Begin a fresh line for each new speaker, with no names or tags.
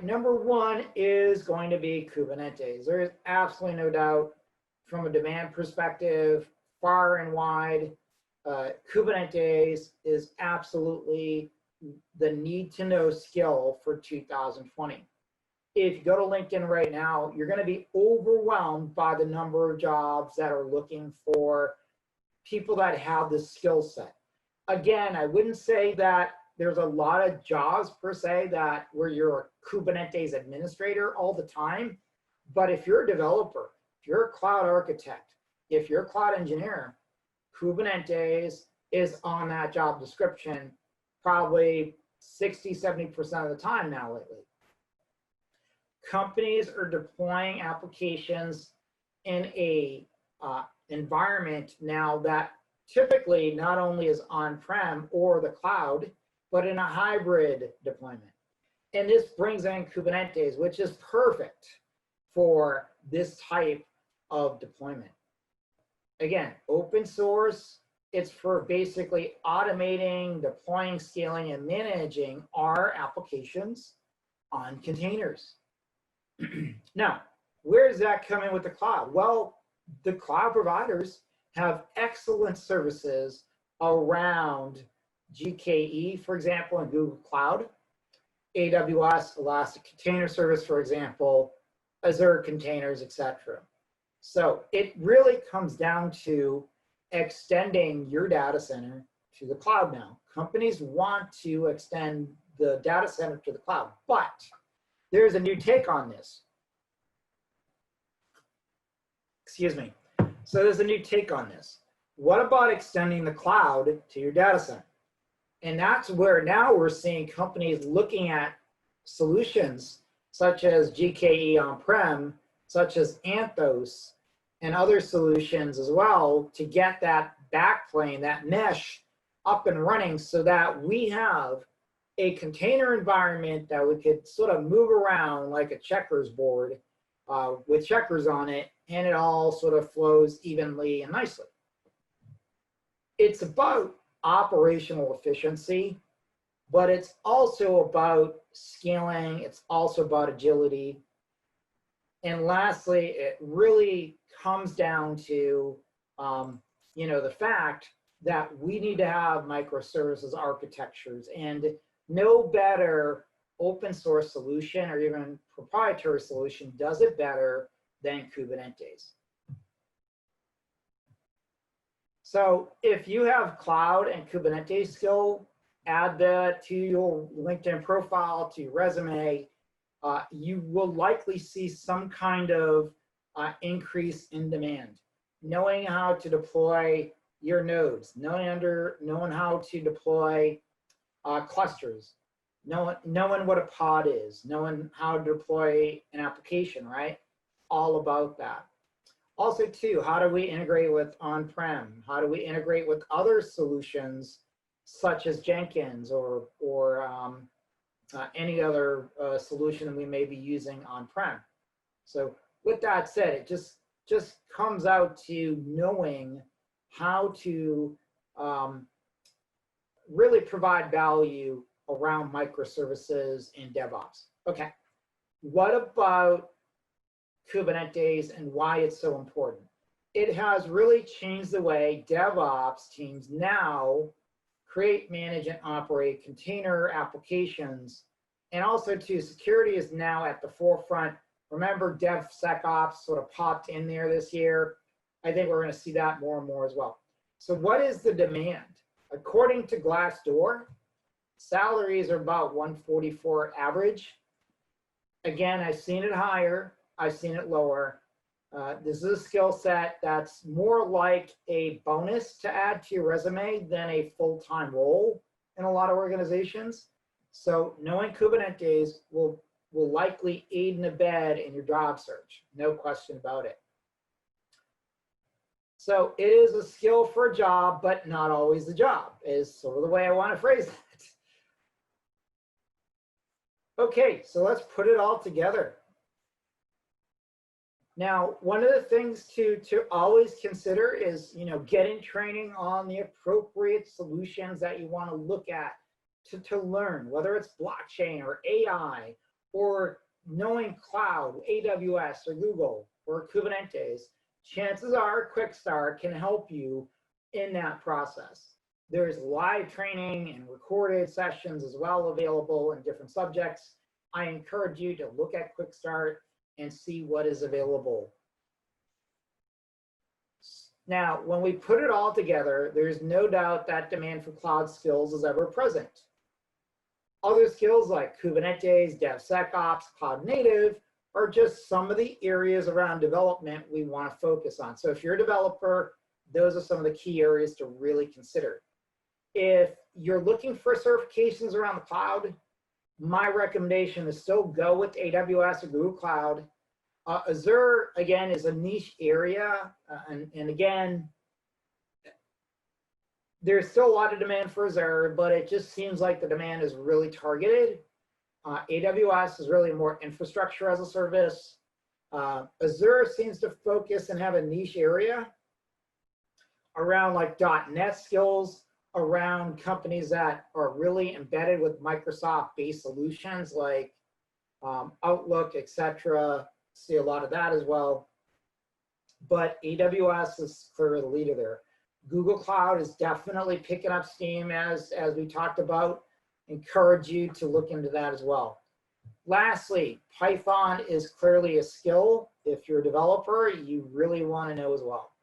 Number one is going to be Kubernetes. There is absolutely no doubt from a demand perspective, far and wide, Kubernetes is absolutely the need to know skill for 2020. If you go to LinkedIn right now, you're going to be overwhelmed by the number of jobs that are looking for people that have the skill set. Again, I wouldn't say that there's a lot of jobs per se that where you're a Kubernetes administrator all the time. But if you're a developer, if you're a cloud architect, if you're a cloud engineer, Kubernetes is on that job description probably 60, 70% of the time now lately. Companies are deploying applications in a environment now that typically not only is on-prem or the cloud, but in a hybrid deployment. And this brings in Kubernetes, which is perfect for this type of deployment. Again, open source, it's for basically automating, deploying, scaling, and managing our applications on containers. Now, where does that come in with the cloud? Well, the cloud providers have excellent services around GKE, for example, in Google Cloud, AWS, Elastic Container Service, for example, Azure containers, etc. So it really comes down to extending your data center to the cloud now. Companies want to extend the data center to the cloud, but there's a new take on this. Excuse me. So there's a new take on this. What about extending the cloud to your data center? And that's where now we're seeing companies looking at solutions such as GKE on-prem, such as Anthos, and other solutions as well to get that backplane, that mesh up and running so that we have a container environment that we could sort of move around like a checkers board with checkers on it, and it all sort of flows evenly and nicely. It's about operational efficiency, but it's also about scaling. It's also about agility. And lastly, it really comes down to, the fact that we need to have microservices architectures, and no better open source solution or even proprietary solution does it better than Kubernetes. So if you have cloud and Kubernetes skill, add that to your LinkedIn profile, to your resume. You will likely see some kind of increase in demand. Knowing how to deploy your nodes, knowing how to deploy clusters, knowing what a pod is, knowing how to deploy an application, right? All about that. Also, too, how do we integrate with on-prem? How do we integrate with other solutions such as Jenkins or any other solution that we may be using on-prem? So with that said, it just comes out to knowing how to really provide value around microservices and DevOps. Okay, what about Kubernetes and why it's so important? It has really changed the way DevOps teams now create, manage, and operate container applications. And also too, security is now at the forefront. Remember, DevSecOps sort of popped in there this year. I think we're going to see that more and more as well. So what is the demand? According to Glassdoor, salaries are about 144 average. Again, I've seen it higher. I've seen it lower. This is a skill set that's more like a bonus to add to your resume than a full-time role in a lot of organizations. So knowing Kubernetes will likely aid and abet in your job search. No question about it. So it is a skill for a job, but not always the job, is sort of the way I want to phrase that. Okay, so let's put it all together. Now, one of the things to always consider is, getting training on the appropriate solutions that you want to look at to learn, whether it's blockchain or AI or knowing cloud, AWS or Google or Kubernetes, chances are Quick Start can help you in that process. There's live training and recorded sessions as well available in different subjects. I encourage you to look at Quick Start and see what is available. Now, when we put it all together, there's no doubt that demand for cloud skills is ever present. Other skills like Kubernetes, DevSecOps, Cloud Native are just some of the areas around development we want to focus on. So if you're a developer, those are some of the key areas to really consider. If you're looking for certifications around the cloud, my recommendation is still go with AWS or Google Cloud. Azure, again, is a niche area. And again, there's still a lot of demand for Azure, but it just seems like the demand is really targeted. AWS is really more infrastructure as a service. Azure seems to focus and have a niche area around like .NET skills, around companies that are really embedded with Microsoft-based solutions like Outlook, etc. See a lot of that as well. But AWS is clearly the leader there. Google Cloud is definitely picking up steam as we talked about. Encourage you to look into that as well. Lastly, Python is clearly a skill. If you're a developer, you really want to know as well.